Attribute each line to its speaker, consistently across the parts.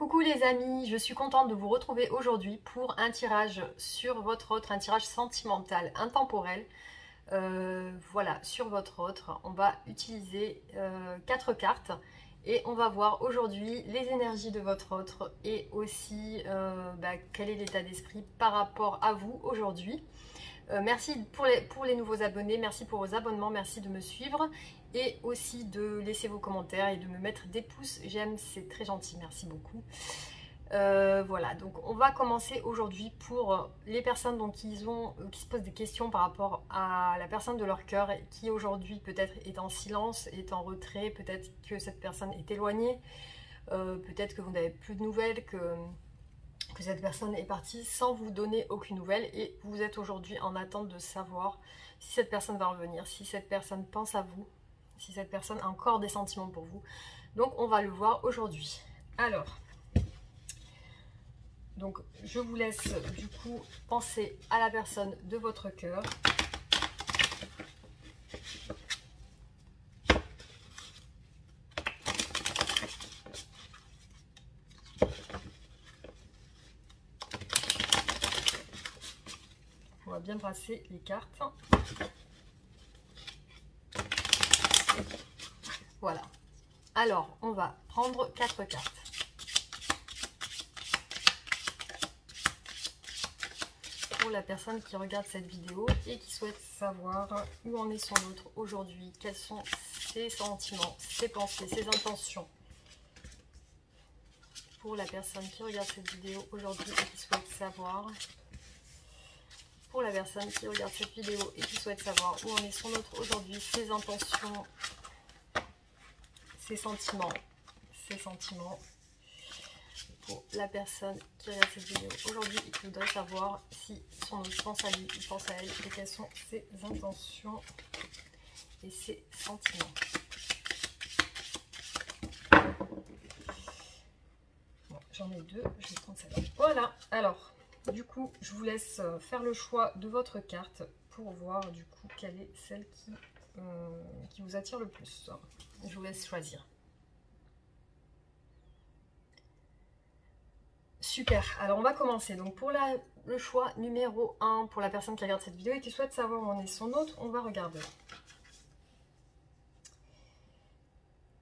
Speaker 1: Coucou les amis, je suis contente de vous retrouver aujourd'hui pour un tirage sur votre autre, un tirage sentimental intemporel. Voilà, sur votre autre, on va utiliser 4 cartes et on va voir aujourd'hui les énergies de votre autre et aussi quel est l'état d'esprit par rapport à vous aujourd'hui. Merci pour les nouveaux abonnés, merci pour vos abonnements, merci de me suivre et aussi de laisser vos commentaires et de me mettre des pouces j'aime, c'est très gentil, merci beaucoup. Voilà, donc on va commencer aujourd'hui pour les personnes donc, qui se posent des questions par rapport à la personne de leur cœur qui aujourd'hui peut-être est en silence, est en retrait, peut-être que cette personne est éloignée, peut-être que vous n'avez plus de nouvelles, que cette personne est partie sans vous donner aucune nouvelle et vous êtes aujourd'hui en attente de savoir si cette personne va revenir, si cette personne pense à vous, si cette personne a encore des sentiments pour vous. Donc on va le voir aujourd'hui. Alors, donc je vous laisse du coup penser à la personne de votre cœur. On va bien brasser les cartes. Voilà. Alors, on va prendre 4 cartes. Pour la personne qui regarde cette vidéo et qui souhaite savoir où en est son autre aujourd'hui, quels sont ses sentiments, ses pensées, ses intentions. Pour la personne qui regarde cette vidéo aujourd'hui et qui souhaite savoir. Pour la personne qui regarde cette vidéo et qui souhaite savoir où en est son autre aujourd'hui, ses intentions, ses sentiments, ses sentiments. Pour la personne qui regarde cette vidéo aujourd'hui et qui voudrait savoir si son autre pense à lui, il pense à elle et quelles sont ses intentions et ses sentiments. Bon, j'en ai 2, je vais prendre celle-là. Voilà, alors, du coup, je vous laisse faire le choix de votre carte pour voir du coup quelle est celle qui vous attire le plus. Je vous laisse choisir. Super, alors on va commencer. Donc pour le choix numéro 1, pour la personne qui regarde cette vidéo et qui souhaite savoir où en est son autre, on va regarder.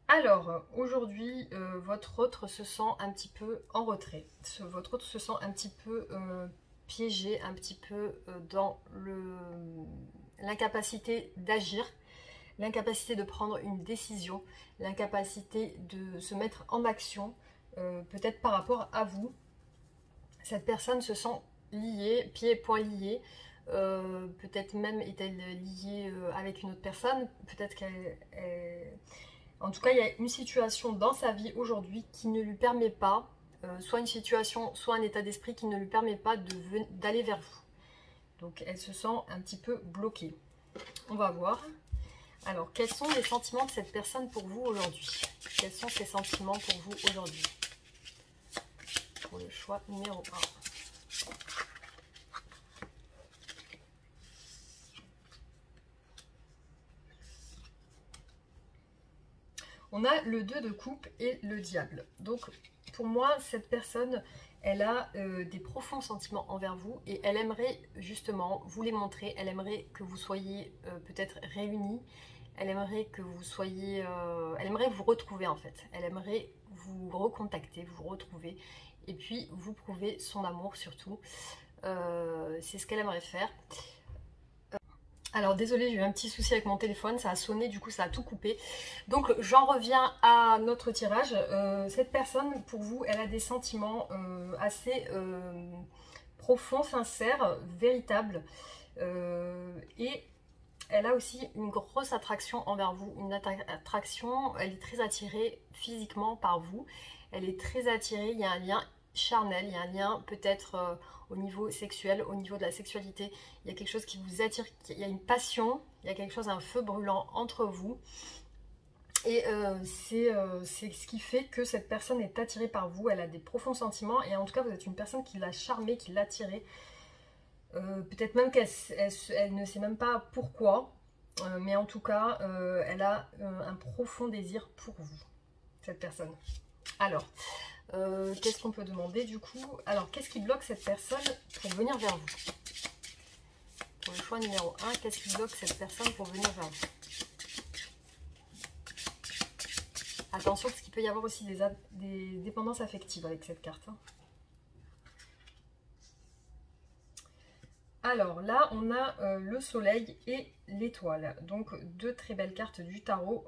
Speaker 1: Alors, aujourd'hui, votre autre se sent un petit peu en retrait. Votre autre se sent un petit peu piégé, un petit peu dans l'incapacité d'agir, l'incapacité de prendre une décision, l'incapacité de se mettre en action, peut-être par rapport à vous. Cette personne se sent liée, pieds et poings liés, peut-être même est-elle liée avec une autre personne, peut-être qu'elle... En tout cas, il y a une situation dans sa vie aujourd'hui qui ne lui permet pas, soit une situation, soit un état d'esprit qui ne lui permet pas d'aller vers vous. Donc elle se sent un petit peu bloquée. On va voir. Alors, quels sont les sentiments de cette personne pour vous aujourd'hui? Quels sont ses sentiments pour vous aujourd'hui? Pour le choix numéro 1. On a le 2 de coupe et le diable. Donc, pour moi, cette personne, elle a des profonds sentiments envers vous et elle aimerait justement vous les montrer. Elle aimerait que vous soyez peut-être réunis. Elle aimerait que vous soyez... elle aimerait vous retrouver en fait. Elle aimerait vous recontacter, vous retrouver et puis vous prouver son amour surtout. C'est ce qu'elle aimerait faire. Alors désolé, j'ai eu un petit souci avec mon téléphone, ça a sonné, du coup ça a tout coupé. Donc j'en reviens à notre tirage. Cette personne, pour vous, elle a des sentiments assez profonds, sincères, véritables. Et elle a aussi une grosse attraction envers vous, une attraction, elle est très attirée physiquement par vous. Elle est très attirée, il y a un lien charnel, il y a un lien peut-être au niveau sexuel, au niveau de la sexualité, il y a quelque chose qui vous attire, il y a une passion, il y a quelque chose, un feu brûlant entre vous. Et c'est ce qui fait que cette personne est attirée par vous, elle a des profonds sentiments et en tout cas vous êtes une personne qui l'a charmée, qui l'a attirée. Peut-être même qu'elle ne sait même pas pourquoi, mais en tout cas elle a un profond désir pour vous, cette personne. Alors, Qu'est-ce qu'on peut demander du coup? Alors, qu'est-ce qui bloque cette personne pour venir vers vous? Pour le choix numéro 1, qu'est-ce qui bloque cette personne pour venir vers vous? Attention, parce qu'il peut y avoir aussi des dépendances affectives avec cette carte. Hein. Alors là, on a le soleil et l'étoile. Donc, deux très belles cartes du tarot.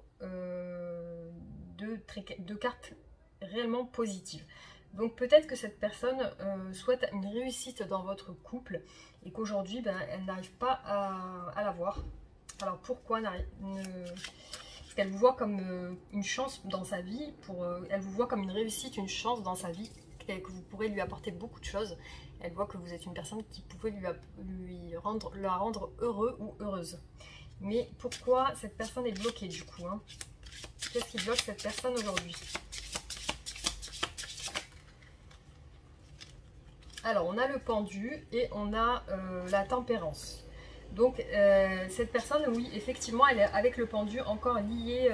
Speaker 1: Deux cartes réellement positives. Donc, peut-être que cette personne souhaite une réussite dans votre couple et qu'aujourd'hui, ben, elle n'arrive pas à l'avoir. Alors, pourquoi parce qu'elle vous voit comme une chance dans sa vie, elle vous voit comme une réussite, une chance dans sa vie, que vous pourrez lui apporter beaucoup de choses. Elle voit que vous êtes une personne qui pouvait la rendre heureux ou heureuse. Mais pourquoi cette personne est bloquée du coup hein? Qu'est-ce qui bloque cette personne aujourd'hui? Alors, on a le pendu et on a la tempérance. Donc, cette personne, oui, effectivement, elle est avec le pendu encore liée.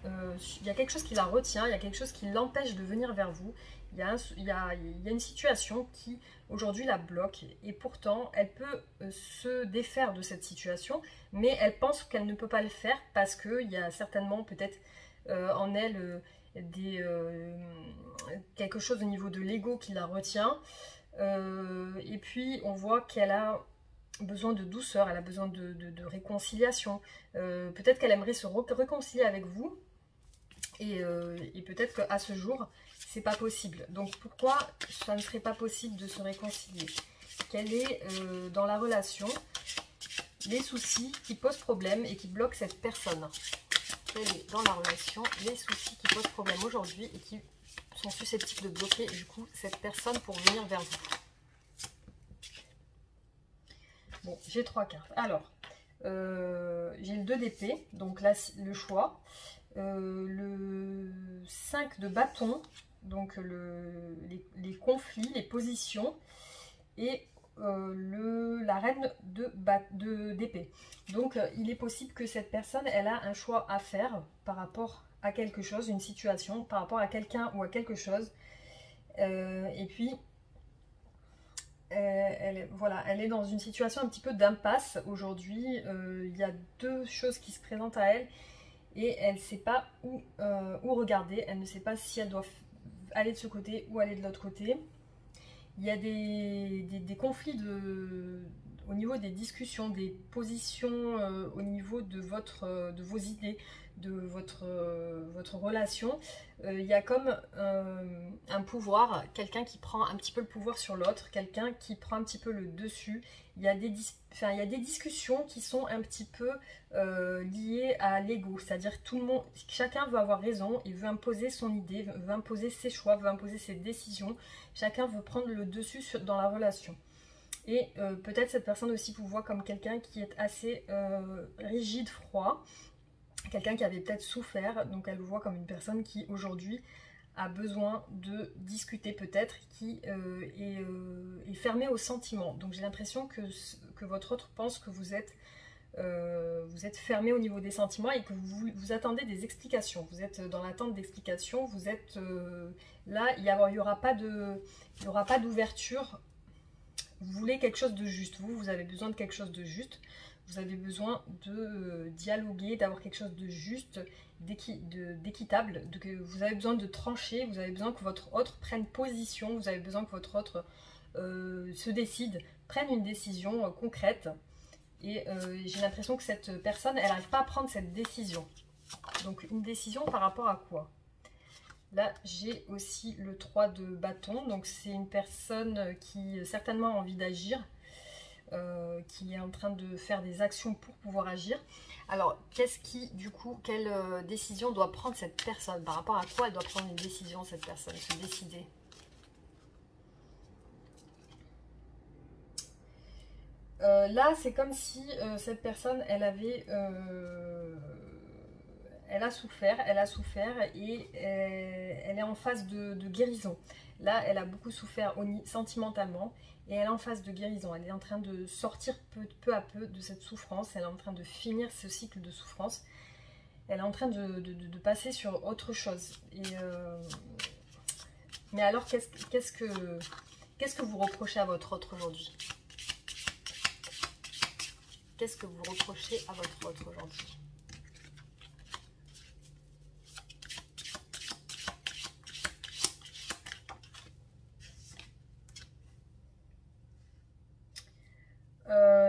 Speaker 1: Il y a quelque chose qui la retient, il y a quelque chose qui l'empêche de venir vers vous. Il y a une situation qui, aujourd'hui, la bloque. Et pourtant, elle peut se défaire de cette situation, mais elle pense qu'elle ne peut pas le faire parce qu'il y a certainement, peut-être, en elle, quelque chose au niveau de l'ego qui la retient. Et puis on voit qu'elle a besoin de douceur, elle a besoin de réconciliation. Peut-être qu'elle aimerait se réconcilier avec vous et peut-être qu'à ce jour, c'est pas possible. Donc pourquoi ça ne serait pas possible de se réconcilier? Quel est dans la relation les soucis qui posent problème et qui bloquent cette personne? Quel est dans la relation les soucis qui posent problème aujourd'hui et qui sont susceptibles de bloquer du coup cette personne pour venir vers vous? Bon, j'ai 3 cartes. Alors, j'ai le 2 d'épée, donc là, le choix. Le 5 de bâton, donc les conflits, les positions. Et la reine d'épée. Donc, il est possible que cette personne, elle a un choix à faire par rapport à quelque chose, une situation, par rapport à quelqu'un ou à quelque chose. Et puis, voilà, elle est dans une situation un petit peu d'impasse aujourd'hui. Il y a 2 choses qui se présentent à elle et elle ne sait pas où regarder. Elle ne sait pas si elle doit aller de ce côté ou aller de l'autre côté. Il y a des conflits au niveau des discussions, des positions au niveau de vos idées, de votre relation. Il y a comme un pouvoir, quelqu'un qui prend un petit peu le pouvoir sur l'autre, quelqu'un qui prend un petit peu le dessus. Il y a il y a des discussions qui sont un petit peu liées à l'ego, c'est-à-dire tout le monde, chacun veut avoir raison, il veut imposer son idée, veut imposer ses choix, veut imposer ses décisions. Chacun veut prendre le dessus dans la relation. Et peut-être cette personne aussi vous voit comme quelqu'un qui est assez rigide, froid, quelqu'un qui avait peut-être souffert, donc elle vous voit comme une personne qui aujourd'hui a besoin de discuter peut-être, qui est fermée aux sentiments. Donc j'ai l'impression que votre autre pense que vous êtes fermé au niveau des sentiments et que vous attendez des explications. Vous êtes dans l'attente d'explications, vous êtes là, il n'y aura pas d'ouverture. Vous voulez quelque chose de juste, vous avez besoin de quelque chose de juste, vous avez besoin de dialoguer, d'avoir quelque chose de juste, d'équitable, vous avez besoin de trancher, vous avez besoin que votre autre prenne position, vous avez besoin que votre autre se décide, prenne une décision concrète. Et j'ai l'impression que cette personne, elle n'arrive pas à prendre cette décision. Donc une décision par rapport à quoi? Là, j'ai aussi le 3 de bâton. Donc c'est une personne qui certainement a envie d'agir, qui est en train de faire des actions pour pouvoir agir. Alors, quelle décision doit prendre cette personne? Par rapport à quoi elle doit prendre une décision, cette personne, se décider? Là, c'est comme si cette personne, elle a souffert et elle est en phase de guérison. Là, elle a beaucoup souffert sentimentalement et elle est en phase de guérison. Elle est en train de sortir peu à peu de cette souffrance. Elle est en train de finir ce cycle de souffrance. Elle est en train de passer sur autre chose. Et Mais alors, qu'est-ce que vous reprochez à votre autre aujourd'hui? Qu'est-ce que vous reprochez à votre autre aujourd'hui?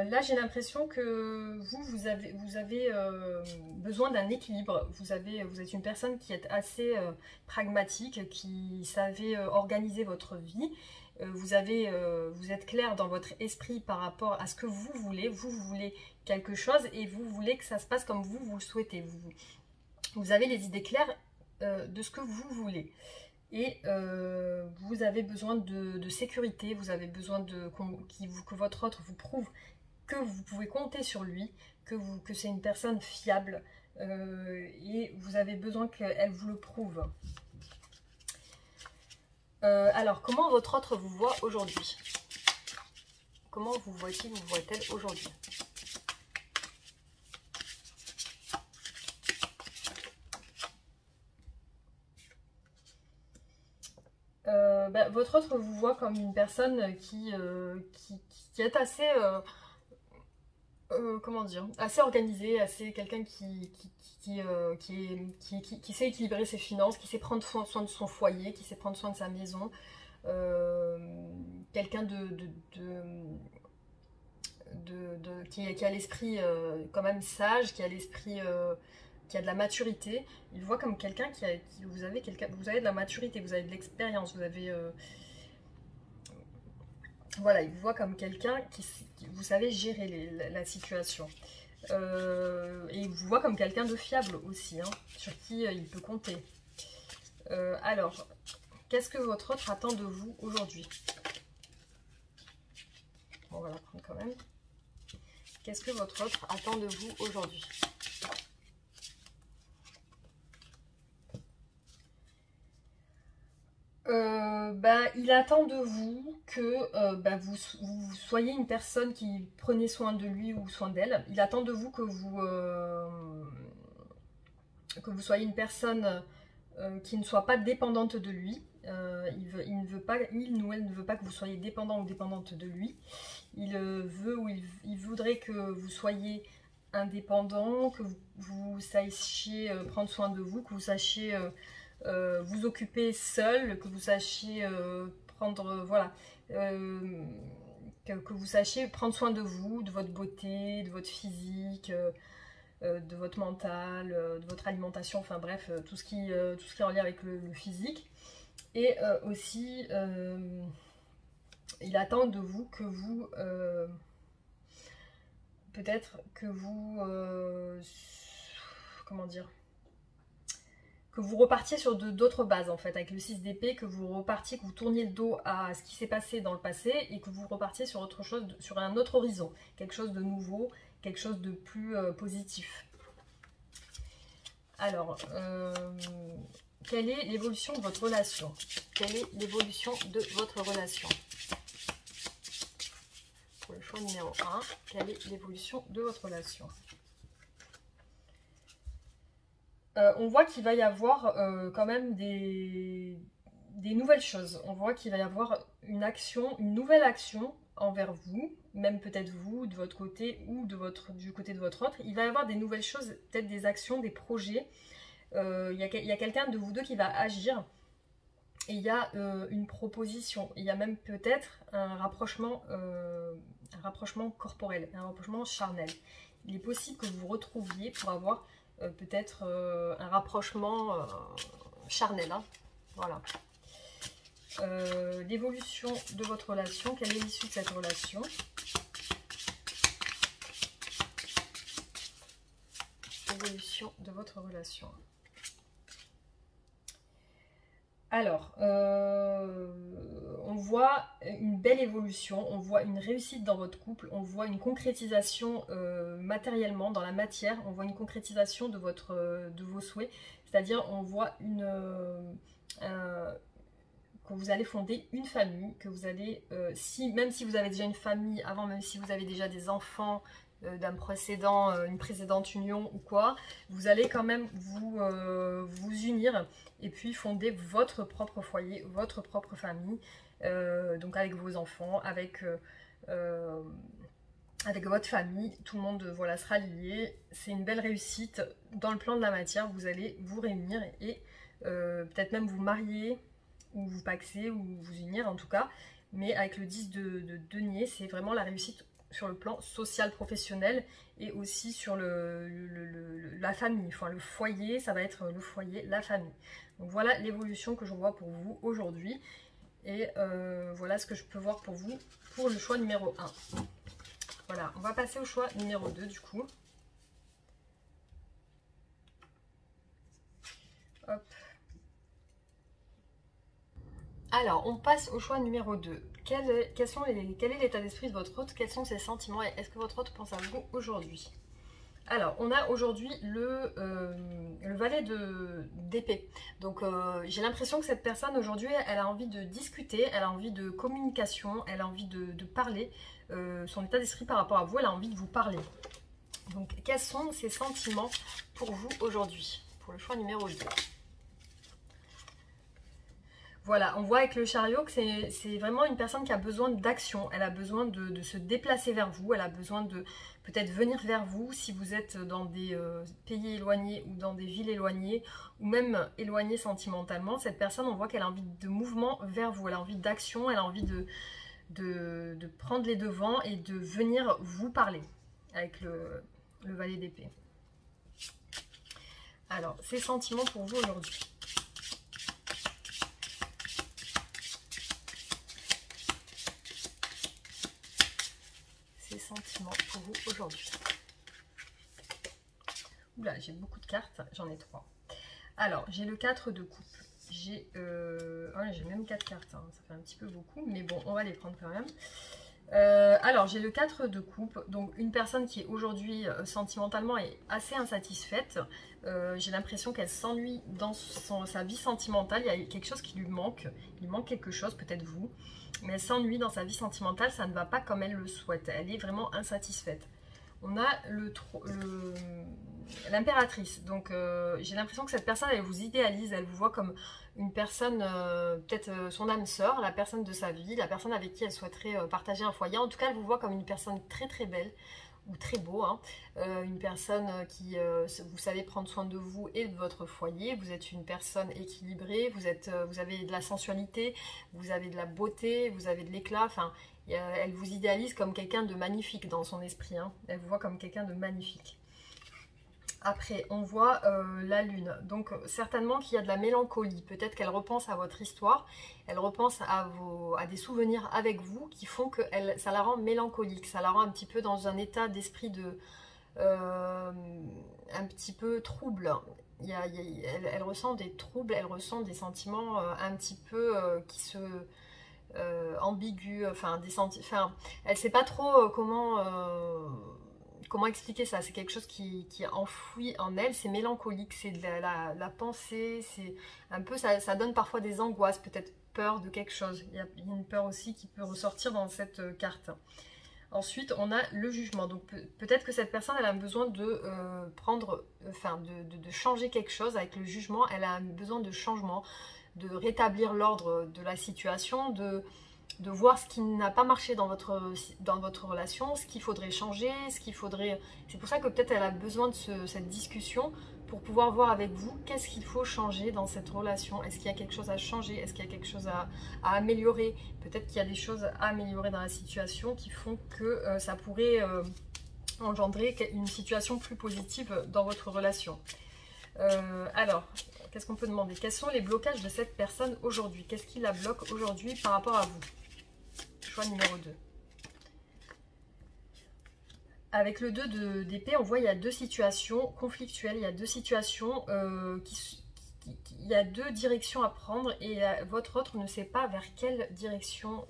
Speaker 1: Là, j'ai l'impression que vous avez besoin d'un équilibre. Vous êtes une personne qui est assez pragmatique, qui savait organiser votre vie. Vous êtes clair dans votre esprit par rapport à ce que vous voulez. Vous voulez quelque chose et vous voulez que ça se passe comme vous le souhaitez. Vous avez les idées claires de ce que vous voulez. Et vous avez besoin de sécurité, vous avez besoin que votre autre vous prouve que vous pouvez compter sur lui, que c'est une personne fiable, et vous avez besoin qu'elle vous le prouve. Alors, comment votre autre vous voit aujourd'hui? Comment vous voit-il, vous voit-elle aujourd'hui? Votre autre vous voit comme une personne qui est assez... comment dire, assez organisé, assez quelqu'un qui sait équilibrer ses finances, qui sait prendre soin de son foyer, qui sait prendre soin de sa maison, quelqu'un qui a l'esprit quand même sage, qui a l'esprit qui a de la maturité. Il voit comme quelqu'un vous avez de la maturité, vous avez de l'expérience, vous avez voilà, il vous voit comme quelqu'un vous savez gérer la situation. Et il vous voit comme quelqu'un de fiable aussi, hein, sur qui il peut compter. Alors, qu'est-ce que votre autre attend de vous aujourd'hui? On va la prendre quand même. Qu'est-ce que votre autre attend de vous aujourd'hui? Il attend de vous que vous soyez une personne qui prenez soin de lui ou soin d'elle. Il attend de vous que vous soyez une personne qui ne soit pas dépendante de lui. Il ne veut pas, il ou elle ne veut pas que vous soyez dépendant ou dépendante de lui. Il veut ou il voudrait que vous soyez indépendant, que vous sachiez prendre soin de vous, que vous sachiez vous occuper seul, que vous sachiez prendre, voilà, que vous sachiez prendre soin de vous, de votre beauté, de votre physique, de votre mental, de votre alimentation, enfin bref, tout ce qui est en lien avec le physique. Et aussi, il attend de vous que vous, peut-être que vous, comment dire, que vous repartiez sur d'autres bases en fait, avec le 6 d'épée, que vous repartiez, que vous tourniez le dos à ce qui s'est passé dans le passé et que vous repartiez sur autre chose, sur un autre horizon, quelque chose de nouveau, quelque chose de plus positif. Alors, quelle est l'évolution de votre relation? Quelle est l'évolution de votre relation? Pour le choix numéro 1, quelle est l'évolution de votre relation? On voit qu'il va y avoir quand même des nouvelles choses. On voit qu'il va y avoir une nouvelle action envers vous, même peut-être vous, de votre côté ou du côté de votre autre. Il va y avoir des nouvelles choses, peut-être des actions, des projets. Il y a quelqu'un de vous deux qui va agir et il y a une proposition. Il y a même peut-être un rapprochement corporel, un rapprochement charnel. Il est possible que vous vous retrouviez pour avoir peut-être un rapprochement charnel. Hein. Voilà. L'évolution de votre relation, quelle est l'issue de cette relation? L'évolution de votre relation. Alors, on voit une belle évolution, on voit une réussite dans votre couple, on voit une concrétisation matériellement dans la matière, on voit une concrétisation de vos souhaits, c'est-à-dire on voit que vous allez fonder une famille, que vous allez, même si vous avez déjà une famille avant, même si vous avez déjà des enfants, une précédente union ou quoi, vous allez quand même vous unir et puis fonder votre propre foyer, votre propre famille, donc avec vos enfants, avec votre famille, tout le monde voilà, sera lié. C'est une belle réussite. Dans le plan de la matière, vous allez vous réunir et peut-être même vous marier ou vous paxer ou vous unir en tout cas. Mais avec le 10 de denier, c'est vraiment la réussite sur le plan social, professionnel et aussi sur la famille. Enfin, le foyer, ça va être le foyer, la famille. Donc voilà l'évolution que je vois pour vous aujourd'hui. Et voilà ce que je peux voir pour vous pour le choix numéro 1. Voilà, on va passer au choix numéro 2 du coup. Hop. Alors, on passe au choix numéro 2. Quel est l'état d'esprit de votre hôte? Quels sont ses sentiments? Et est-ce que votre hôte pense à vous aujourd'hui? Alors, on a aujourd'hui le valet d'épée. Donc, j'ai l'impression que cette personne aujourd'hui, elle a envie de discuter, elle a envie de communication, elle a envie de parler. Son état d'esprit par rapport à vous, elle a envie de vous parler. Donc, quels sont ses sentiments pour vous aujourd'hui? Pour le choix numéro 2. Voilà, on voit avec le chariot que c'est vraiment une personne qui a besoin d'action. Elle a besoin de se déplacer vers vous. Elle a besoin de peut-être venir vers vous si vous êtes dans des pays éloignés ou dans des villes éloignées ou même éloignées sentimentalement. Cette personne, on voit qu'elle a envie de mouvement vers vous. Elle a envie d'action, elle a envie de prendre les devants et de venir vous parler avec le valet d'épée. Alors, ses sentiments pour vous aujourd'hui. Sentiments pour vous aujourd'hui. Oula, j'ai beaucoup de cartes, j'en ai 3. Alors, j'ai le 4 de coupe. J'ai même 4 cartes, hein. Ça fait un petit peu beaucoup, mais bon, on va les prendre quand même. Alors, j'ai le 4 de coupe, donc une personne qui est aujourd'hui sentimentalement est assez insatisfaite. J'ai l'impression qu'elle s'ennuie dans sa vie sentimentale. Il y a quelque chose qui lui manque. Il manque quelque chose, peut-être vous. Mais elle s'ennuie dans sa vie sentimentale, ça ne va pas comme elle le souhaite. Elle est vraiment insatisfaite. On a l'impératrice. Donc j'ai l'impression que cette personne, elle vous idéalise, elle vous voit comme une personne, peut-être son âme sœur, la personne de sa vie, la personne avec qui elle souhaiterait partager un foyer. En tout cas, elle vous voit comme une personne très très belle ou très beau, hein. Une personne qui, vous savez prendre soin de vous et de votre foyer. Vous êtes une personne équilibrée, vous avez de la sensualité, vous avez de la beauté, vous avez de l'éclat, enfin, elle vous idéalise comme quelqu'un de magnifique dans son esprit, hein. Elle vous voit comme quelqu'un de magnifique. Après, on voit la lune. Donc, certainement qu'il y a de la mélancolie. Peut-être qu'elle repense à votre histoire. Elle repense à des souvenirs avec vous qui font que ça la rend mélancolique. Ça la rend un petit peu dans un état d'esprit un petit peu trouble. Elle ressent des troubles, elle ressent des sentiments un petit peu qui se... ambigus. Enfin, elle ne sait pas trop comment expliquer ça? C'est quelque chose qui est enfoui en elle, c'est mélancolique, c'est de la pensée, c'est un peu, ça donne parfois des angoisses, peut-être peur de quelque chose. Il y a une peur aussi qui peut ressortir dans cette carte. Ensuite, on a le jugement. Donc peut-être que cette personne, elle a besoin de de changer quelque chose avec le jugement. Elle a besoin de changement, de rétablir l'ordre de la situation, de voir ce qui n'a pas marché dans votre relation, ce qu'il faudrait changer, C'est pour ça que peut-être elle a besoin de cette discussion pour pouvoir voir avec vous qu'est-ce qu'il faut changer dans cette relation. Est-ce qu'il y a quelque chose à changer? Est-ce qu'il y a quelque chose à améliorer? Peut-être qu'il y a des choses à améliorer dans la situation qui font que ça pourrait engendrer une situation plus positive dans votre relation. Alors, qu'est-ce qu'on peut demander? Quels sont les blocages de cette personne aujourd'hui? Qu'est-ce qui la bloque aujourd'hui par rapport à vous? Choix numéro 2. Avec le 2 d'épée, on voit il y a deux situations conflictuelles, il y a deux situations il y a deux directions à prendre et votre autre ne sait pas vers quelle direction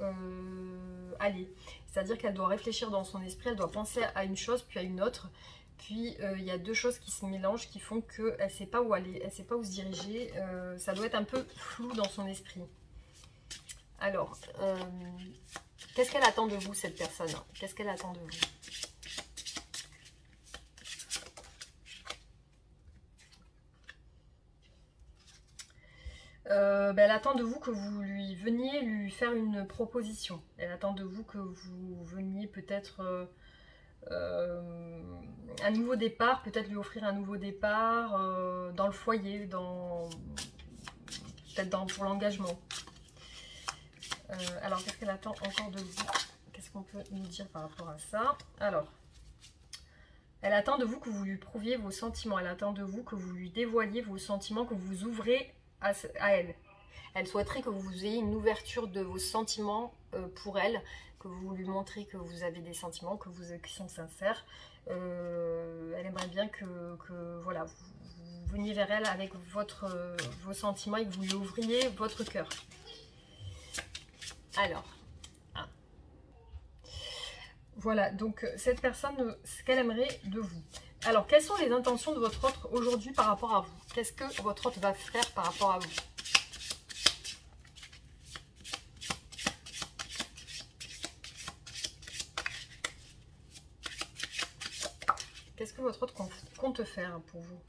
Speaker 1: aller. C'est-à-dire qu'elle doit réfléchir dans son esprit, elle doit penser à une chose puis à une autre. Puis il y a deux choses qui se mélangent qui font qu'elle ne sait pas où aller, elle ne sait pas où se diriger. Ça doit être un peu flou dans son esprit. Alors, qu'est-ce qu'elle attend de vous, cette personne? Qu'est-ce qu'elle attend de vous? elle attend de vous que vous lui veniez lui faire une proposition. Elle attend de vous que vous veniez peut-être un nouveau départ, peut-être lui offrir un nouveau départ dans le foyer, peut-être pour l'engagement. Alors, qu'est-ce qu'elle attend encore de vous? Qu'est-ce qu'on peut nous dire par rapport à ça? Alors, elle attend de vous que vous lui prouviez vos sentiments. Elle attend de vous que vous lui dévoiliez vos sentiments, que vous ouvrez à elle. Elle souhaiterait que vous ayez une ouverture de vos sentiments pour elle, que vous lui montrez que vous avez des sentiments, qui sont sincères. Elle aimerait bien que voilà, vous veniez vers elle avec vos sentiments et que vous lui ouvriez votre cœur. Alors, voilà, donc cette personne, ce qu'elle aimerait de vous. Alors, quelles sont les intentions de votre autre aujourd'hui par rapport à vous? Qu'est-ce que votre autre va faire par rapport à vous? Qu'est-ce que votre autre compte faire pour vous?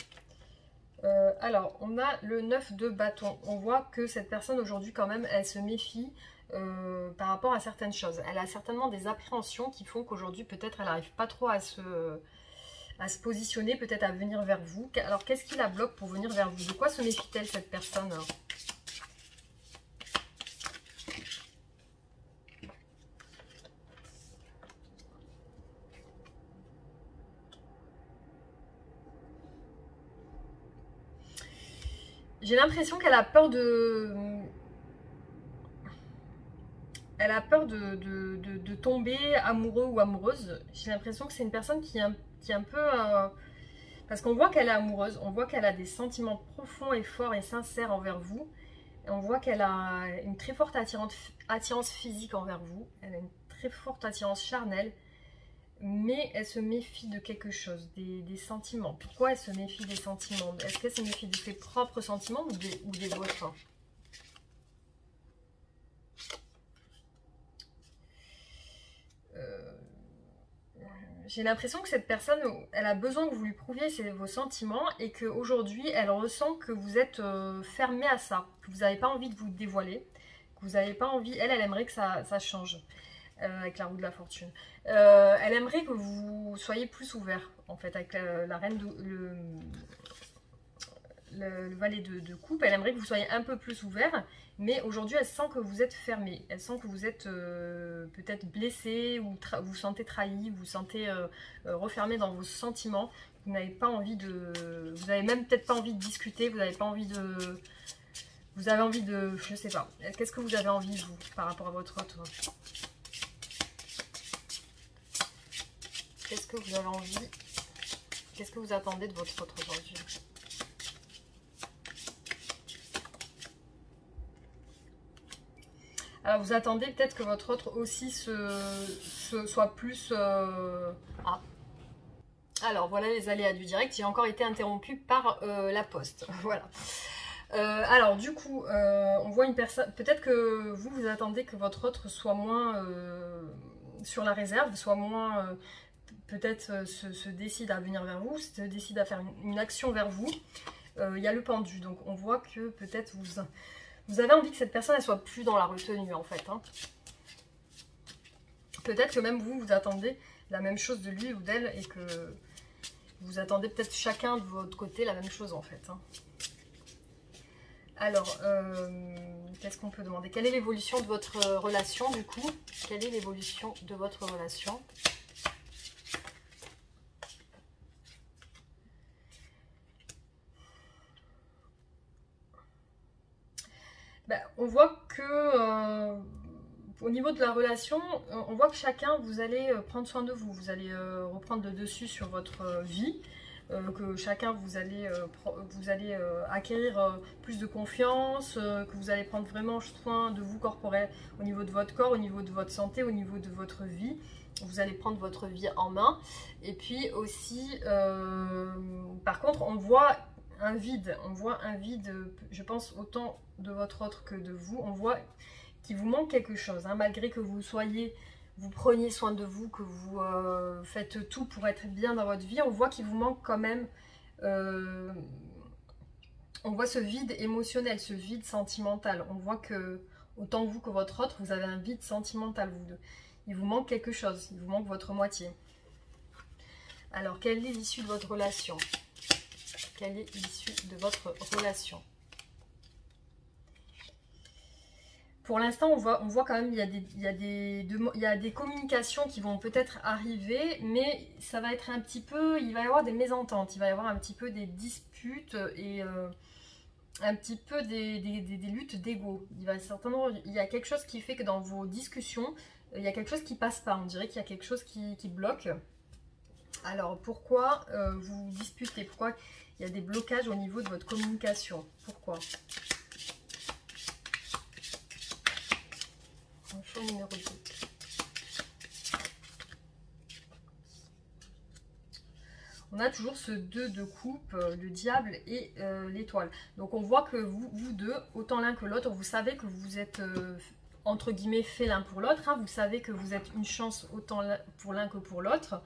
Speaker 1: Alors, on a le 9 de bâton. On voit que cette personne aujourd'hui, quand même, elle se méfie par rapport à certaines choses. Elle a certainement des appréhensions qui font qu'aujourd'hui, peut-être, elle n'arrive pas trop à se positionner, peut-être à venir vers vous. Alors, qu'est-ce qui la bloque pour venir vers vous? De quoi se méfie-t-elle, cette personne? J'ai l'impression qu'elle a peur de... Elle a peur de tomber amoureux ou amoureuse. J'ai l'impression que c'est une personne qui est un peu... parce qu'on voit qu'elle est amoureuse, on voit qu'elle a des sentiments profonds et forts et sincères envers vous. Et on voit qu'elle a une très forte attirance physique envers vous. Elle a une très forte attirance charnelle. Mais elle se méfie de quelque chose, des sentiments. Pourquoi elle se méfie des sentiments? Est-ce qu'elle se méfie de ses propres sentiments ou des vôtres? J'ai l'impression que cette personne, elle a besoin que vous lui prouviez vos sentiments et qu'aujourd'hui, elle ressent que vous êtes fermé à ça, que vous n'avez pas envie de vous dévoiler, que vous n'avez pas envie, elle aimerait que ça change avec la roue de la fortune. Elle aimerait que vous soyez plus ouvert, en fait, avec la reine le valet de coupe. Elle aimerait que vous soyez un peu plus ouvert, mais aujourd'hui elle sent que vous êtes fermé, elle sent que vous êtes peut-être blessé ou vous sentez trahi, vous sentez refermé dans vos sentiments. Vous n'avez pas envie de... Vous n'avez même peut-être pas envie de discuter, vous n'avez pas envie de... Vous avez envie de... Je sais pas. Qu'est-ce que vous avez envie, vous, par rapport à votre autre? Qu'est-ce que vous avez envie? Qu'est-ce que vous attendez de votre autre aujourd'hui? Alors vous attendez peut-être que votre autre aussi soit plus... Ah. Alors voilà les aléas du direct, j'ai encore été interrompue par la poste. Voilà. Alors du coup, on voit une personne... Peut-être que vous attendez que votre autre soit moins sur la réserve, soit moins... peut-être se décide à venir vers vous, se décide à faire une action vers vous. Il y a le pendu, donc on voit que peut-être vous avez envie que cette personne elle soit plus dans la retenue en fait. Hein. Peut-être que même vous attendez la même chose de lui ou d'elle et que vous attendez peut-être chacun de votre côté la même chose en fait. Hein. Alors, qu'est-ce qu'on peut demander? Quelle est l'évolution de votre relation du coup? Quelle est l'évolution de votre relation? Ben, on voit que au niveau de la relation, on voit que chacun, vous allez prendre soin de vous. Vous allez reprendre le dessus sur votre vie. Que chacun, vous allez acquérir plus de confiance, que vous allez prendre vraiment soin de vous corporel, au niveau de votre corps, au niveau de votre santé, au niveau de votre vie. Vous allez prendre votre vie en main. Et puis aussi, par contre, on voit un vide, je pense autant de votre autre que de vous, on voit qu'il vous manque quelque chose, hein, malgré que vous preniez soin de vous, que vous faites tout pour être bien dans votre vie, on voit qu'il vous manque quand même On voit ce vide émotionnel, ce vide sentimental. On voit que, autant vous que votre autre, vous avez un vide sentimental, vous deux. Il vous manque quelque chose, il vous manque votre moitié. Alors, quelle est l'issue de votre relation? Quelle est l'issue de votre relation? Pour l'instant, on voit quand même il y a des communications qui vont peut-être arriver, mais ça va être un petit peu, il va y avoir des mésententes, il va y avoir un petit peu des disputes et un petit peu des luttes d'ego. Il y a quelque chose qui fait que dans vos discussions, il y a quelque chose qui passe pas. On dirait qu'il y a quelque chose qui bloque. Alors, pourquoi vous vous disputez? Pourquoi il y a des blocages au niveau de votre communication? Pourquoi? Choix numéro 2. On a toujours ce 2 de coupe, le diable et l'étoile. Donc on voit que vous deux, autant l'un que l'autre, vous savez que vous êtes entre guillemets fait l'un pour l'autre. Hein. Vous savez que vous êtes une chance autant pour l'un que pour l'autre.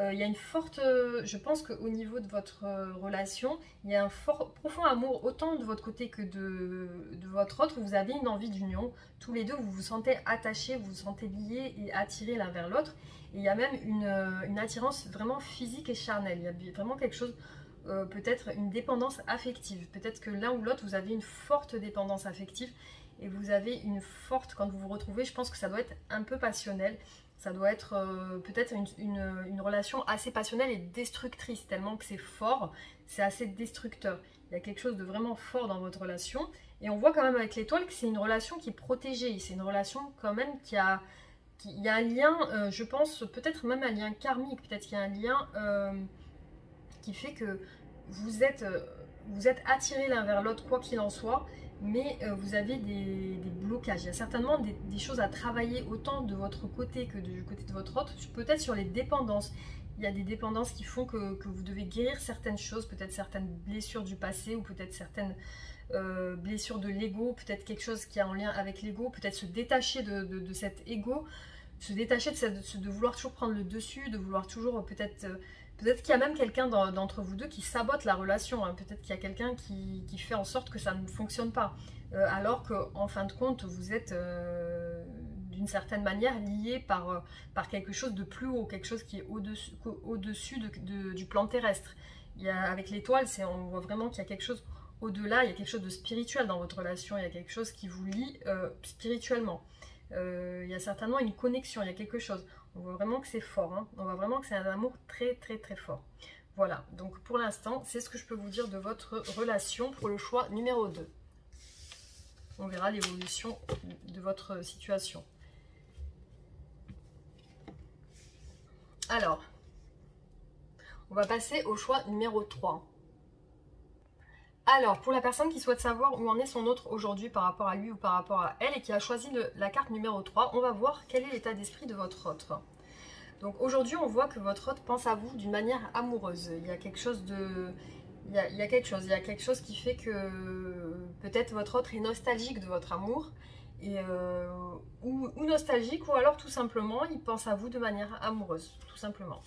Speaker 1: Il y a une forte, je pense qu'au niveau de votre relation, il y a un profond amour autant de votre côté que de votre autre. Vous avez une envie d'union. Tous les deux, vous vous sentez attachés, vous vous sentez liés et attirés l'un vers l'autre. Et il y a même une attirance vraiment physique et charnelle. Il y a vraiment quelque chose, peut-être une dépendance affective. Peut-être que l'un ou l'autre, vous avez une forte dépendance affective. Et vous avez une forte, quand vous vous retrouvez, je pense que ça doit être un peu passionnel. Ça doit être peut-être une relation assez passionnelle et destructrice, tellement que c'est fort, c'est assez destructeur. Il y a quelque chose de vraiment fort dans votre relation. Et on voit quand même avec l'étoile que c'est une relation qui est protégée. C'est une relation quand même il y a un lien, je pense, peut-être même un lien karmique. Peut-être qu'il y a un lien qui fait que vous êtes attirés l'un vers l'autre, quoi qu'il en soit. Mais vous avez des blocages. Il y a certainement des choses à travailler autant de votre côté que du côté de votre autre. Peut-être sur les dépendances. Il y a des dépendances qui font que vous devez guérir certaines choses, peut-être certaines blessures du passé ou peut-être certaines blessures de l'ego, peut-être quelque chose qui est en lien avec l'ego, peut-être se détacher de cet ego, se détacher de vouloir toujours prendre le dessus, de vouloir toujours peut-être qu'il y a même quelqu'un d'entre vous deux qui sabote la relation. Hein. Peut-être qu'il y a quelqu'un qui fait en sorte que ça ne fonctionne pas. Alors qu'en fin de compte, vous êtes d'une certaine manière lié par quelque chose de plus haut, quelque chose qui est au-dessus du plan terrestre. Avec l'étoile, on voit vraiment qu'il y a quelque chose au-delà, il y a quelque chose de spirituel dans votre relation, il y a quelque chose qui vous lie spirituellement. Il y a certainement une connexion, il y a quelque chose. On voit vraiment que c'est fort, hein. On voit vraiment que c'est un amour très très très fort. Voilà, donc pour l'instant, c'est ce que je peux vous dire de votre relation pour le choix numéro 2. On verra l'évolution de votre situation. Alors, on va passer au choix numéro 3. Alors, pour la personne qui souhaite savoir où en est son autre aujourd'hui par rapport à lui ou par rapport à elle et qui a choisi la carte numéro 3, on va voir quel est l'état d'esprit de votre autre. Donc aujourd'hui, on voit que votre autre pense à vous d'une manière amoureuse. Il y a quelque chose il y a quelque chose qui fait que peut-être votre autre est nostalgique de votre amour. Ou nostalgique, ou alors tout simplement, il pense à vous de manière amoureuse, tout simplement.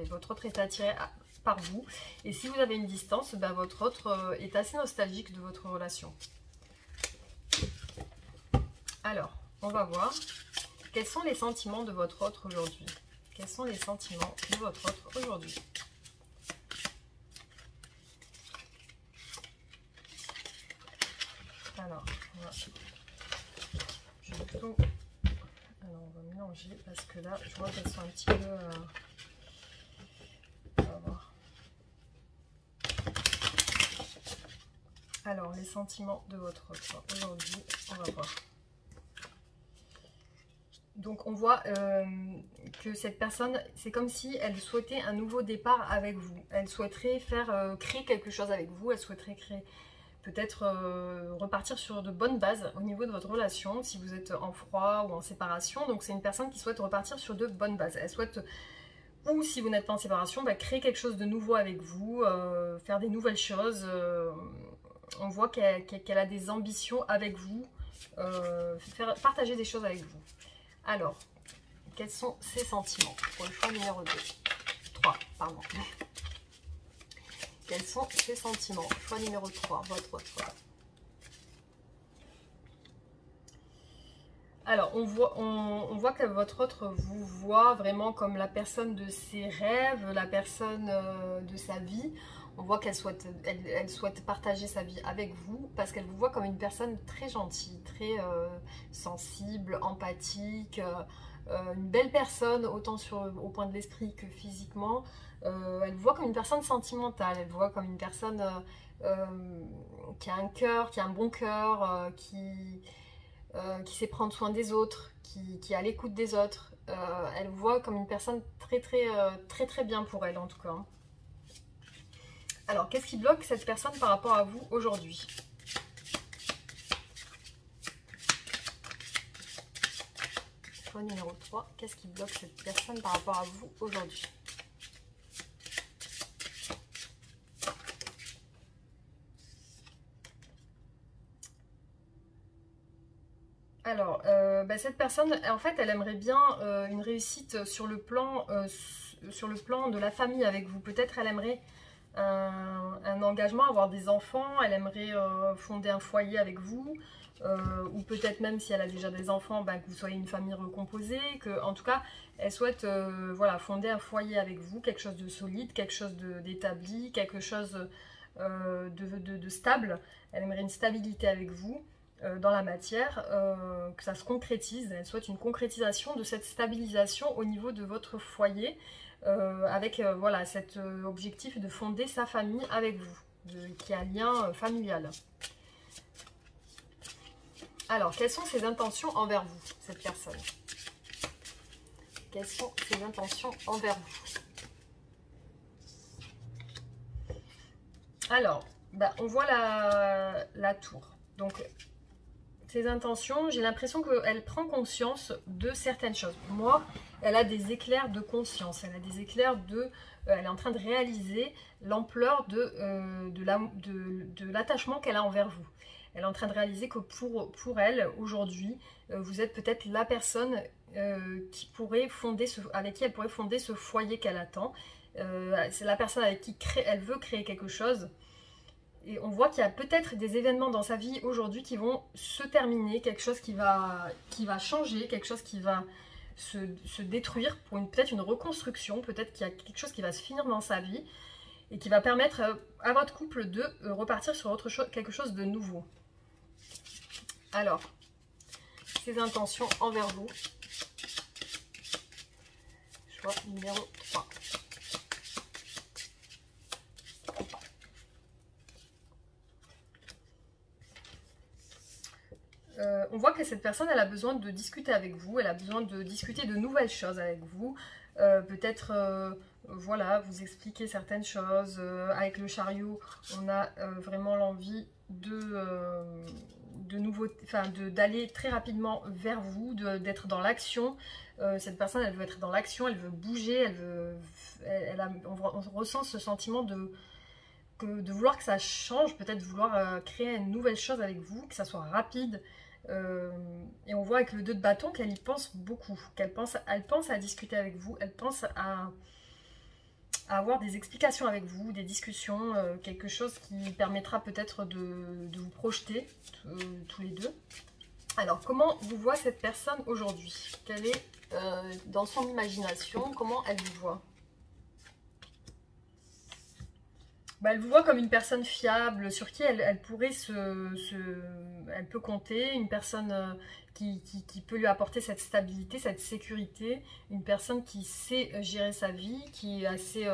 Speaker 1: Votre autre est attiré par vous. Et si vous avez une distance, ben votre autre est assez nostalgique de votre relation. Alors, on va voir quels sont les sentiments de votre autre aujourd'hui. Quels sont les sentiments de votre autre aujourd'hui? Alors, on va mélanger parce que là, je vois qu'elles sont un petit peu... On va voir. Alors, les sentiments de votre autre aujourd'hui, on va voir. Donc, on voit que cette personne, c'est comme si elle souhaitait un nouveau départ avec vous. Elle souhaiterait créer quelque chose avec vous. Elle souhaiterait peut-être repartir sur de bonnes bases au niveau de votre relation, si vous êtes en froid ou en séparation. Donc, c'est une personne qui souhaite repartir sur de bonnes bases. Elle souhaite, ou si vous n'êtes pas en séparation, créer quelque chose de nouveau avec vous, faire des nouvelles choses. On voit qu'elle a des ambitions avec vous, partager des choses avec vous. Alors, quels sont ses sentiments pour le choix numéro 3, pardon. Quels sont ses sentiments? Choix numéro 3, votre choix. Alors, on voit que votre autre vous voit vraiment comme la personne de ses rêves, la personne de sa vie. On voit qu'elle souhaite, elle souhaite partager sa vie avec vous parce qu'elle vous voit comme une personne très gentille, très sensible, empathique, une belle personne, autant au point de l'esprit que physiquement. Elle vous voit comme une personne sentimentale, elle vous voit comme une personne qui a un cœur, qui a un bon cœur, qui sait prendre soin des autres, qui est à l'écoute des autres. Elle vous voit comme une personne très bien pour elle en tout cas. Alors, qu'est-ce qui bloque cette personne par rapport à vous aujourd'hui? Choix numéro 3, qu'est-ce qui bloque cette personne par rapport à vous aujourd'hui? Alors, cette personne, en fait, elle aimerait bien une réussite sur le plan de la famille avec vous. Peut-être elle aimerait un engagement, avoir des enfants, elle aimerait fonder un foyer avec vous, ou peut-être même si elle a déjà des enfants, que vous soyez une famille recomposée, que en tout cas, elle souhaite voilà, fonder un foyer avec vous, quelque chose de solide, quelque chose d'établi, quelque chose de stable. Elle aimerait une stabilité avec vous dans la matière, que ça se concrétise. Elle souhaite une concrétisation de cette stabilisation au niveau de votre foyer, avec voilà, cet objectif de fonder sa famille avec vous, qui a un lien familial. Alors, quelles sont ses intentions envers vous, cette personne? Quelles sont ses intentions envers vous? Alors, on voit la tour. Donc, ses intentions, j'ai l'impression qu'elle prend conscience de certaines choses. Pour moi, elle a des éclairs de conscience. Elle a des éclairs de... elle est en train de réaliser l'ampleur de l'attachement qu'elle a envers vous. Elle est en train de réaliser que pour elle, aujourd'hui, vous êtes peut-être la personne avec qui elle pourrait fonder ce foyer qu'elle attend. C'est la personne avec qui elle veut créer quelque chose. Et on voit qu'il y a peut-être des événements dans sa vie aujourd'hui qui vont se terminer, quelque chose qui va changer, quelque chose qui va se détruire pour peut-être une reconstruction, peut-être qu'il y a quelque chose qui va se finir dans sa vie et qui va permettre à votre couple de repartir sur quelque chose de nouveau. Alors, ses intentions envers vous. Choix numéro 3. On voit que cette personne, elle a besoin de discuter avec vous, elle a besoin de discuter de nouvelles choses avec vous, peut-être, voilà, vous expliquer certaines choses. Avec le chariot, on a vraiment l'envie d'aller très rapidement vers vous, d'être dans l'action. Cette personne, elle veut être dans l'action, elle veut bouger, on ressent ce sentiment de vouloir que ça change, peut-être vouloir créer une nouvelle chose avec vous, que ça soit rapide. Et on voit avec le 2 de bâton qu'elle y pense beaucoup, elle pense à discuter avec vous, elle pense à avoir des explications avec vous, des discussions, quelque chose qui permettra peut-être de vous projeter tous les deux. Alors, comment vous voit cette personne aujourd'hui? Quelle est dans son imagination, comment elle vous voit? Elle vous voit comme une personne fiable, sur qui elle pourrait elle peut compter, une personne qui peut lui apporter cette stabilité, cette sécurité, une personne qui sait gérer sa vie, qui est assez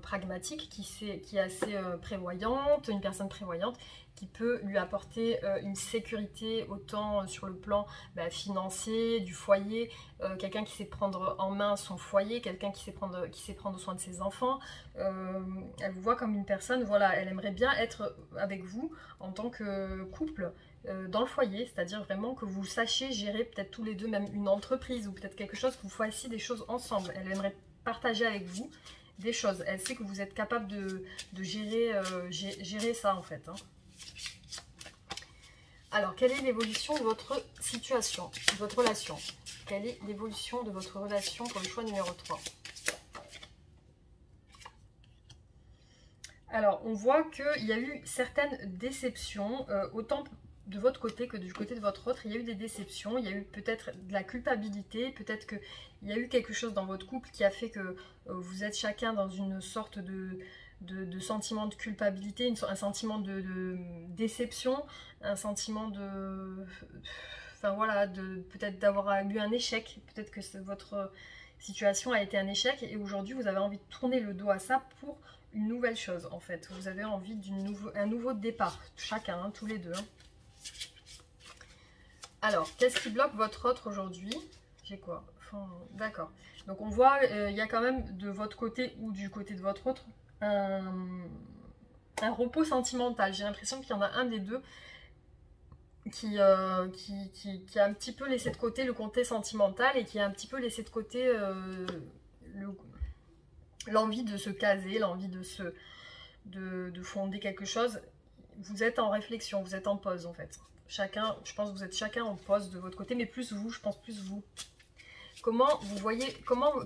Speaker 1: pragmatique, qui est assez prévoyante, une personne prévoyante, qui peut lui apporter une sécurité autant sur le plan financier, du foyer, quelqu'un qui sait prendre en main son foyer, quelqu'un qui sait prendre soin de ses enfants. Elle vous voit comme une personne, voilà, elle aimerait bien être avec vous en tant que couple dans le foyer, c'est-à-dire vraiment que vous sachiez gérer peut-être tous les deux même une entreprise ou peut-être quelque chose, que vous fassiez des choses ensemble. Elle aimerait partager avec vous des choses. Elle sait que vous êtes capable de gérer ça en fait. Alors, quelle est l'évolution de votre situation, de votre relation? Quelle est l'évolution de votre relation pour le choix numéro 3? Alors, on voit qu'il y a eu certaines déceptions, autant de votre côté que du côté de votre autre. Il y a eu des déceptions, il y a eu peut-être de la culpabilité, peut-être qu'il y a eu quelque chose dans votre couple qui a fait que vous êtes chacun dans une sorte de sentiment de culpabilité, un sentiment de déception, un sentiment de... Enfin voilà, peut-être d'avoir eu un échec, peut-être que votre situation a été un échec et aujourd'hui vous avez envie de tourner le dos à ça pour une nouvelle chose en fait. Vous avez envie d'un nouveau départ, chacun, hein, tous les deux. Hein. Alors, qu'est-ce qui bloque votre autre aujourd'hui? J'ai quoi? Enfin, d'accord. Donc on voit, il y a quand même de votre côté ou du côté de votre autre un repos sentimental. J'ai l'impression qu'il y en a un des deux qui a un petit peu laissé de côté le côté sentimental et qui a un petit peu laissé de côté l'envie de se caser, l'envie de fonder quelque chose. Vous êtes en réflexion, vous êtes en pause en fait. Chacun, je pense que vous êtes chacun en pause de votre côté, mais plus vous, je pense plus vous. Comment vous voyez,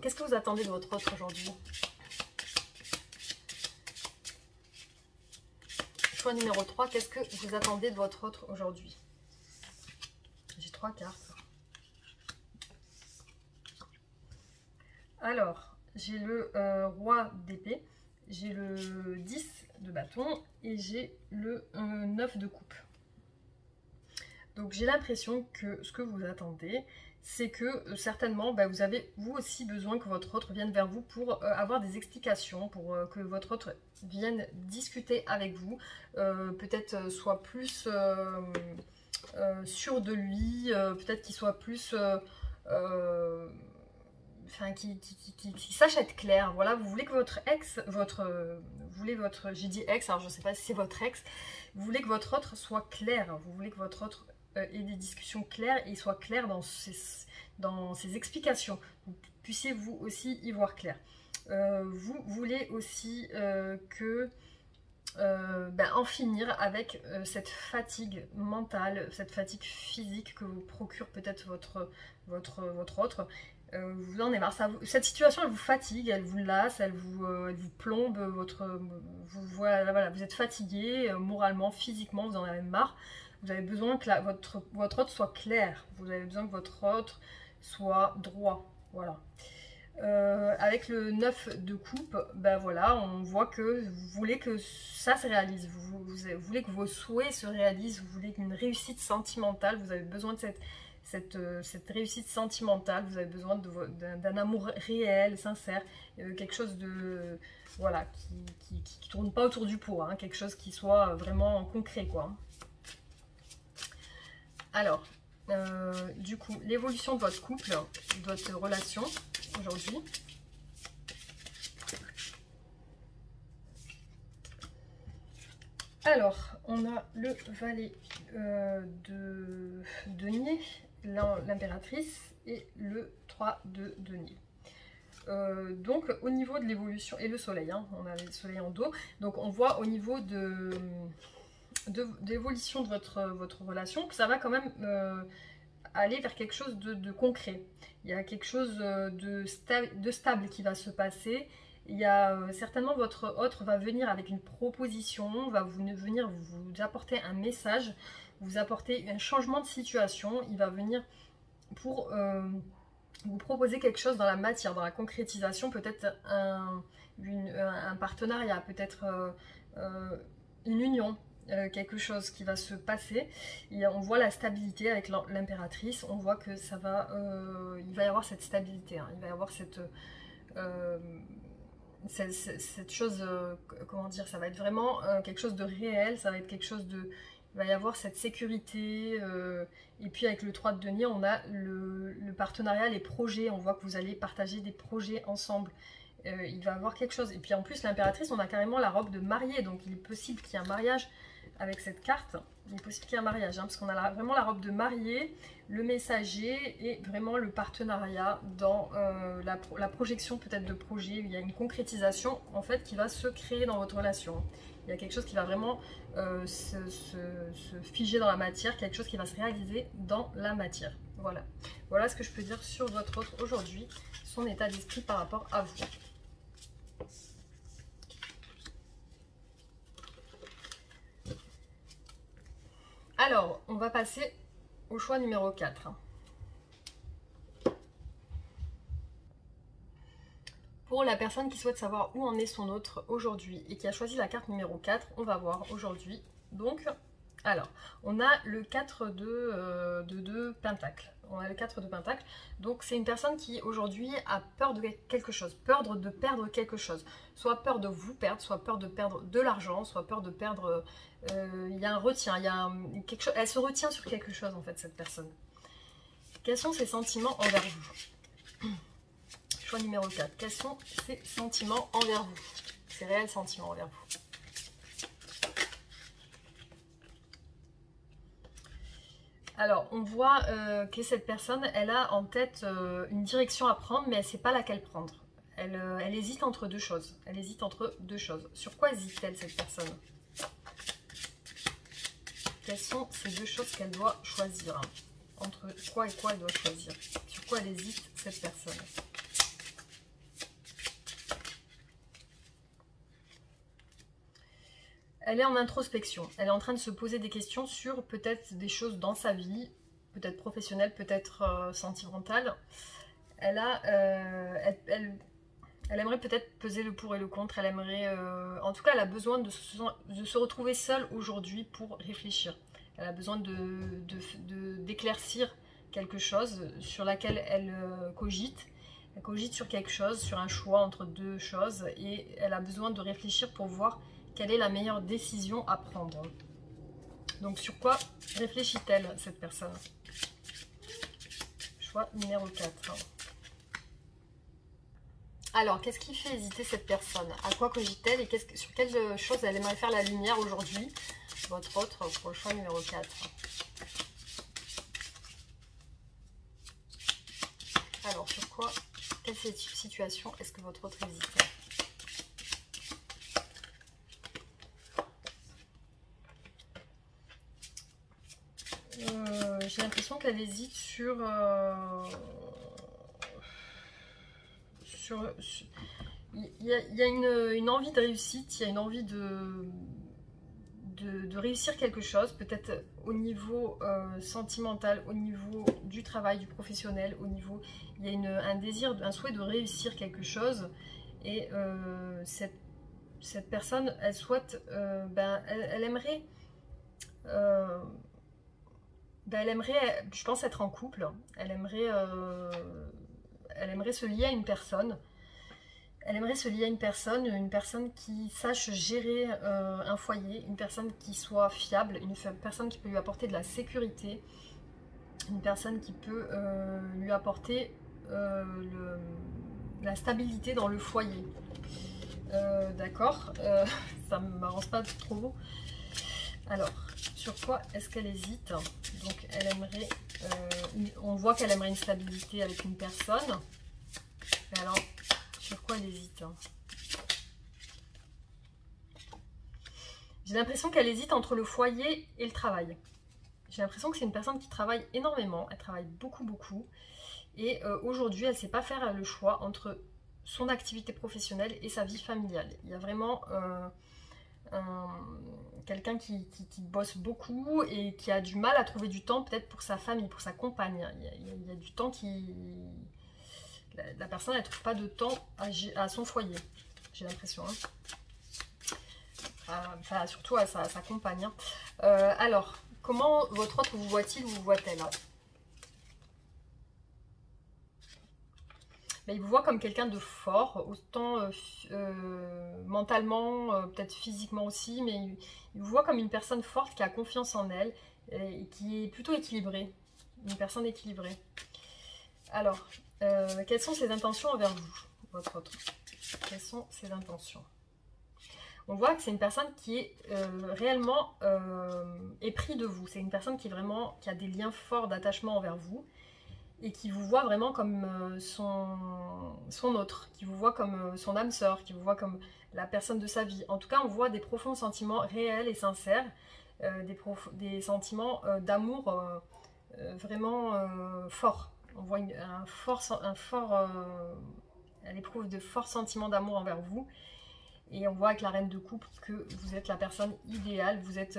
Speaker 1: qu'est-ce que vous attendez de votre autre aujourd'hui? Choix numéro 3, qu'est-ce que vous attendez de votre autre aujourd'hui? J'ai 3 cartes. Alors, j'ai le roi d'épée, j'ai le 10 de bâton et j'ai le 9 de coupe. Donc j'ai l'impression que ce que vous attendez, c'est que certainement vous avez vous aussi besoin que votre autre vienne vers vous pour avoir des explications, pour que votre autre vienne discuter avec vous, peut-être soit plus sûr de lui, peut-être qu'il soit plus... Enfin, qui sache être clair. Voilà, vous voulez que votre ex, j'ai dit ex, alors je ne sais pas si c'est votre ex, vous voulez que votre autre soit clair, vous voulez que votre autre ait des discussions claires et soit clair dans ses explications. Vous puissiez vous aussi y voir clair. Vous voulez aussi en finir avec cette fatigue mentale, cette fatigue physique que vous procure peut-être votre autre. Vous en avez marre. Cette situation, elle vous fatigue, elle vous lasse, elle vous plombe. Voilà, vous êtes fatigué moralement, physiquement, vous en avez marre. Vous avez besoin que votre autre soit clair. Vous avez besoin que votre autre soit droit. Voilà. Avec le 9 de coupe, voilà, on voit que vous voulez que ça se réalise. Vous voulez que vos souhaits se réalisent. Vous voulez une réussite sentimentale. Vous avez besoin de cette réussite sentimentale, vous avez besoin d'un amour réel, sincère, quelque chose de voilà qui tourne pas autour du pot, hein, quelque chose qui soit vraiment concret quoi. Alors, du coup, l'évolution de votre couple, de votre relation aujourd'hui. Alors, on a le valet de denier, l'impératrice et le 3 de denier. Donc au niveau de l'évolution, et le soleil, hein, on a le soleil en dos, donc on voit au niveau de l'évolution de votre relation que ça va quand même aller vers quelque chose de concret. Il y a quelque chose de stable qui va se passer. Il y a certainement votre autre va venir avec une proposition, va venir vous apporter un message, vous apporter un changement de situation. Il va venir pour vous proposer quelque chose dans la matière, dans la concrétisation, peut-être un partenariat, peut-être une union, quelque chose qui va se passer. Et on voit la stabilité avec l'impératrice, on voit que ça va, il va y avoir cette stabilité, hein, il va y avoir cette chose, comment dire, ça va être vraiment quelque chose de réel, ça va être quelque chose de... Il va y avoir cette sécurité, et puis avec le 3 de denier, on a le partenariat, les projets, on voit que vous allez partager des projets ensemble. Il va y avoir quelque chose. Et puis en plus, l'impératrice, on a carrément la robe de mariée, donc il est possible qu'il y ait un mariage avec cette carte. Il est possible qu'il y ait un mariage, hein, parce qu'on a vraiment la robe de mariée, le messager et vraiment le partenariat dans la projection peut-être de projet. Il y a une concrétisation en fait qui va se créer dans votre relation. Il y a quelque chose qui va vraiment se figer dans la matière, quelque chose qui va se réaliser dans la matière. Voilà. Voilà ce que je peux dire sur votre autre aujourd'hui, son état d'esprit par rapport à vous. Alors, on va passer au choix numéro 4. Pour la personne qui souhaite savoir où en est son autre aujourd'hui et qui a choisi la carte numéro 4, on va voir aujourd'hui. Donc, alors, on a le 4 de Pentacle. On a le 4 de Pentacle. Donc, c'est une personne qui aujourd'hui a peur de quelque chose, peur de perdre quelque chose. Soit peur de vous perdre, soit peur de perdre de l'argent, soit peur de perdre... il y a un retien, il y a quelque chose, elle se retient sur quelque chose en fait, cette personne. Quels sont ses sentiments envers vous? Choix numéro 4. Quels sont ses sentiments envers vous? Ses réels sentiments envers vous. Alors, on voit que cette personne, elle a en tête une direction à prendre, mais elle ne sait pas laquelle prendre. Elle hésite entre deux choses. Elle hésite entre deux choses. Sur quoi hésite-t-elle, cette personne? Quelles sont ces deux choses qu'elle doit choisir? Entre quoi et quoi elle doit choisir? Sur quoi elle hésite, cette personne? Elle est en introspection. Elle est en train de se poser des questions sur peut-être des choses dans sa vie, peut-être professionnelle, peut-être sentimentale. Elle aimerait peut-être peser le pour et le contre. Elle aimerait, en tout cas, elle a besoin de se retrouver seule aujourd'hui pour réfléchir. Elle a besoin d'éclaircir quelque chose sur laquelle elle cogite. Elle cogite sur quelque chose, sur un choix entre deux choses, et elle a besoin de réfléchir pour voir quelle est la meilleure décision à prendre. Donc sur quoi réfléchit-elle, cette personne? Choix numéro 4. Alors, qu'est-ce qui fait hésiter cette personne? À quoi cogite-t-elle et sur quelle chose elle aimerait faire la lumière aujourd'hui? Votre autre pour le choix numéro 4. Alors, sur quoi, quelle situation est-ce que votre autre hésite? J'ai l'impression qu'elle hésite il y a une envie de réussite, il y a une envie de réussir quelque chose, peut-être au niveau sentimental, au niveau du travail, du professionnel, au niveau, il y a un désir, un souhait de réussir quelque chose, et cette personne, elle souhaite, elle aimerait, elle aimerait, je pense, être en couple. Elle aimerait se lier à une personne. Elle aimerait se lier à une personne qui sache gérer un foyer, une personne qui soit fiable, une personne qui peut lui apporter de la sécurité, une personne qui peut lui apporter la stabilité dans le foyer. D'accord, ça ne m'avance pas trop. Alors, sur quoi est-ce qu'elle hésite? Donc, elle aimerait, on voit qu'elle aimerait une stabilité avec une personne. Et alors, sur quoi elle hésite? J'ai l'impression qu'elle hésite entre le foyer et le travail. J'ai l'impression que c'est une personne qui travaille énormément, elle travaille beaucoup, beaucoup. Et aujourd'hui, elle ne sait pas faire le choix entre son activité professionnelle et sa vie familiale. Il y a vraiment quelqu'un qui bosse beaucoup et qui a du mal à trouver du temps peut-être pour sa famille, pour sa compagne. Il y a du temps qui... La personne, elle ne trouve pas de temps à son foyer, j'ai l'impression. Enfin, surtout à sa compagne. Alors, comment votre autre vous voit-il ou vous voit-elle? Mais il vous voit comme quelqu'un de fort, autant mentalement, peut-être physiquement aussi, mais il vous voit comme une personne forte qui a confiance en elle et qui est plutôt équilibrée. Une personne équilibrée. Alors, quelles sont ses intentions envers vous, votre autre? Quelles sont ses intentions? On voit que c'est une personne qui est réellement épris de vous. C'est une personne qui a des liens forts d'attachement envers vous et qui vous voit vraiment comme son autre, qui vous voit comme son âme sœur, qui vous voit comme la personne de sa vie. En tout cas, on voit des profonds sentiments réels et sincères, des sentiments d'amour vraiment forts. On voit elle éprouve de forts sentiments d'amour envers vous. Et on voit avec la reine de coupe que vous êtes la personne idéale, vous êtes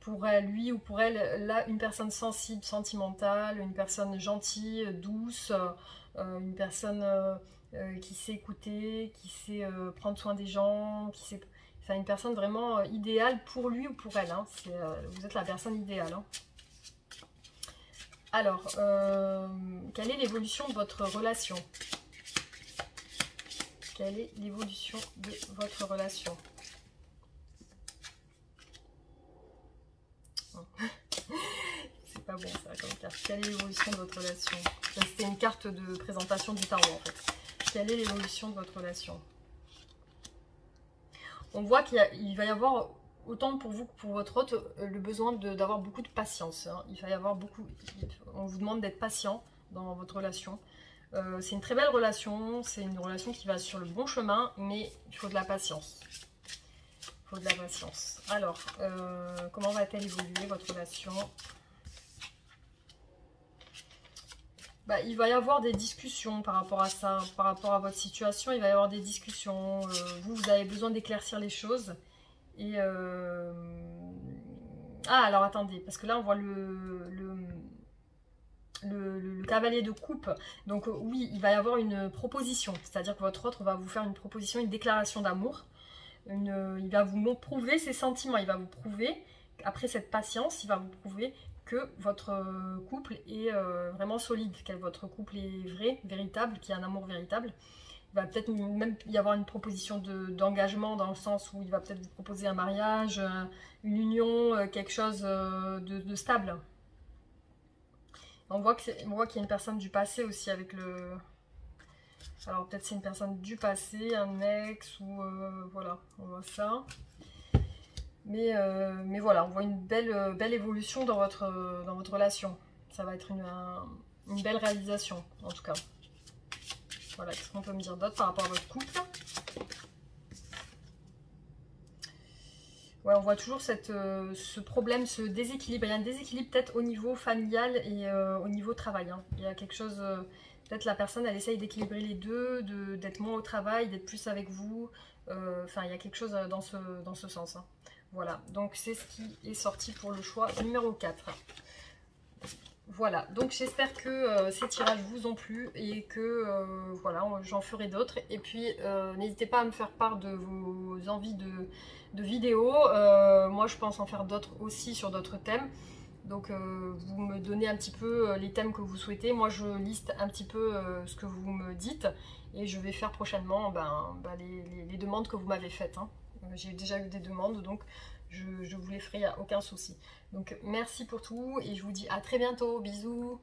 Speaker 1: pour lui ou pour elle, là, une personne sensible, sentimentale, une personne gentille, douce, une personne qui sait écouter, qui sait prendre soin des gens, qui sait... Enfin, une personne vraiment idéale pour lui ou pour elle. Hein. Vous êtes la personne idéale. Hein. Alors, quelle est l'évolution de votre relation? Quelle est l'évolution de votre relation? C'est pas bon ça comme carte. Quelle est l'évolution de votre relation? C'était une carte de présentation du tarot en fait. Quelle est l'évolution de votre relation? On voit qu'il va y avoir, autant pour vous que pour votre hôte, le besoin d'avoir beaucoup de patience. Hein. Il va y avoir beaucoup... On vous demande d'être patient dans votre relation. C'est une très belle relation, c'est une relation qui va sur le bon chemin, mais il faut de la patience. Il faut de la patience. Alors, comment va-t-elle évoluer, votre relation? Bah, il va y avoir des discussions par rapport à ça, par rapport à votre situation, il va y avoir des discussions. Vous avez besoin d'éclaircir les choses. Et ah, alors attendez, parce que là on voit le cavalier de coupe. Donc oui, il va y avoir une proposition, c'est-à-dire que votre autre va vous faire une proposition, une déclaration d'amour. Il va vous prouver ses sentiments, il va vous prouver, après cette patience, il va vous prouver que votre couple est vraiment solide, que votre couple est vrai, véritable, qu'il y a un amour véritable. Il va peut-être même y avoir une proposition d'engagement dans le sens où il va peut-être vous proposer un mariage, une union, quelque chose de stable. On voit qu'il y a une personne du passé aussi avec le... Alors peut-être c'est une personne du passé, un ex ou... voilà, on voit ça. Mais voilà, on voit une belle évolution dans votre relation. Ça va être une belle réalisation, en tout cas. Voilà, qu'est-ce qu'on peut me dire d'autre par rapport à votre couple? Ouais, on voit toujours ce problème, ce déséquilibre. Il y a un déséquilibre peut-être au niveau familial et au niveau travail. Hein. Il y a quelque chose... peut-être la personne, elle essaye d'équilibrer les deux, d'être moins au travail, d'être plus avec vous. Enfin, il y a quelque chose dans ce sens. Hein. Voilà, donc c'est ce qui est sorti pour le choix numéro 4. Voilà, donc j'espère que ces tirages vous ont plu et que voilà, j'en ferai d'autres. Et puis n'hésitez pas à me faire part de vos envies de vidéos. Moi je pense en faire d'autres aussi sur d'autres thèmes. Donc vous me donnez un petit peu les thèmes que vous souhaitez. Moi je liste un petit peu ce que vous me dites. Et je vais faire prochainement les demandes que vous m'avez faites. Hein. J'ai déjà eu des demandes, donc je vous les ferai, il n'y a aucun souci. Donc merci pour tout et je vous dis à très bientôt. Bisous.